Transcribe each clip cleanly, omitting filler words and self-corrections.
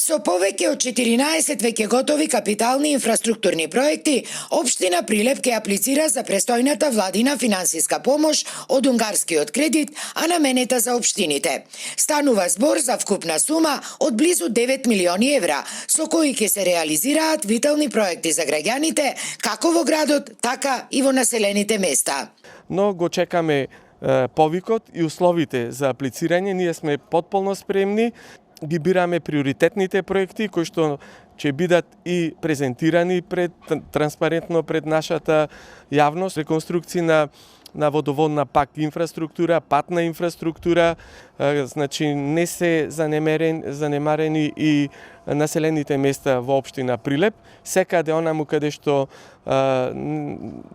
Со повеќе од 14 веќе готови капитални инфраструктурни проекти, општина Прилеп ќе аплицира за престојната владина финансиска помош од унгарскиот кредит, а наменета за општините. Станува збор за вкупна сума од близу 9 милиони евра, со кои ќе се реализираат витални проекти за граѓаните, како во градот, така и во населените места. Но го чекаме повикот и условите за аплицирање. Ние сме потполно спремни. Ги бираме приоритетните проекти кои што ќе бидат и презентирани транспарентно пред нашата јавност. Реконструкција на водоводна пак инфраструктура, патна инфраструктура, значи не се занемарени и населените места во општина Прилеп. Секаде онаму каде што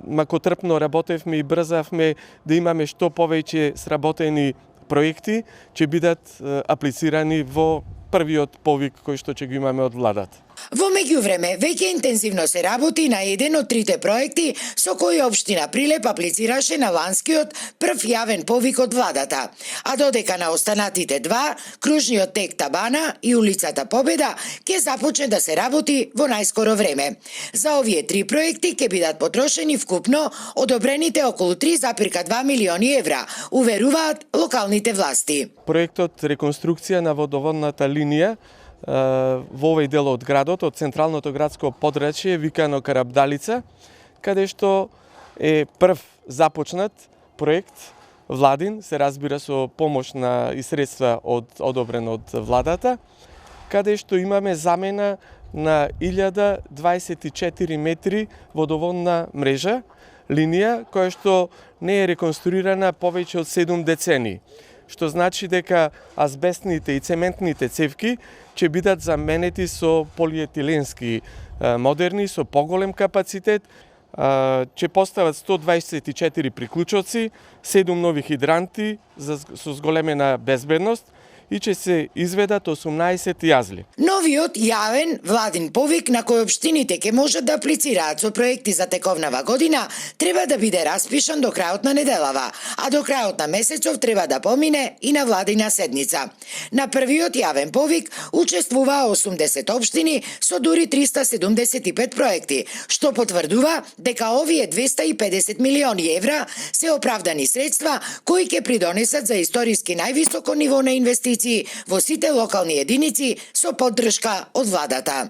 макотрпно работевме и брзавме да имаме што повеќе сработени проекти, ќе бидат аплицирани во првиот повик кој што ќе го имаме од владата. Во меѓувреме, веќе интензивно се работи на еден од трите проекти со кои општина Прилеп аплицираше на ланскиот прв јавен повик од владата. А додека на останатите два, кружниот тек Табана и улицата Победа, ќе започне да се работи во најскоро време. За овие три проекти ќе бидат потрошени вкупно одобрените околу 3,2 милиони евра, уверуваат локалните власти. Проектот реконструкција на водоводната линија во овој дел од градот, од централното градско подрачје, викано Карабдалица, каде што е прв започнат проект владин, се разбира со помош на и средства одобрен од владата, каде што имаме замена на 1024 метри водоводна мрежа, линија која што не е реконструирана повеќе од 7 децении, што значи дека азбестните и цементните цевки ќе бидат заменети со полиетиленски модерни, со поголем капацитет, ќе постават 124 приклучоци, 7 нови хидранти со зголемена безбедност и ќе се изведат 18 јазли. Новиот јавен владин повик на кој општините ќе можат да аплицираат со проекти за тековнава година треба да биде распишан до крајот на неделава, а до крајот на месецов треба да помине и на владина седница. На првиот јавен повик учествуваа 80 општини со дури 375 проекти, што потврдува дека овие 250 милиони евра се оправдани средства кои ќе придонесат за историски највисоко ниво на инвестиции во сите локални единици со поддршка од владата.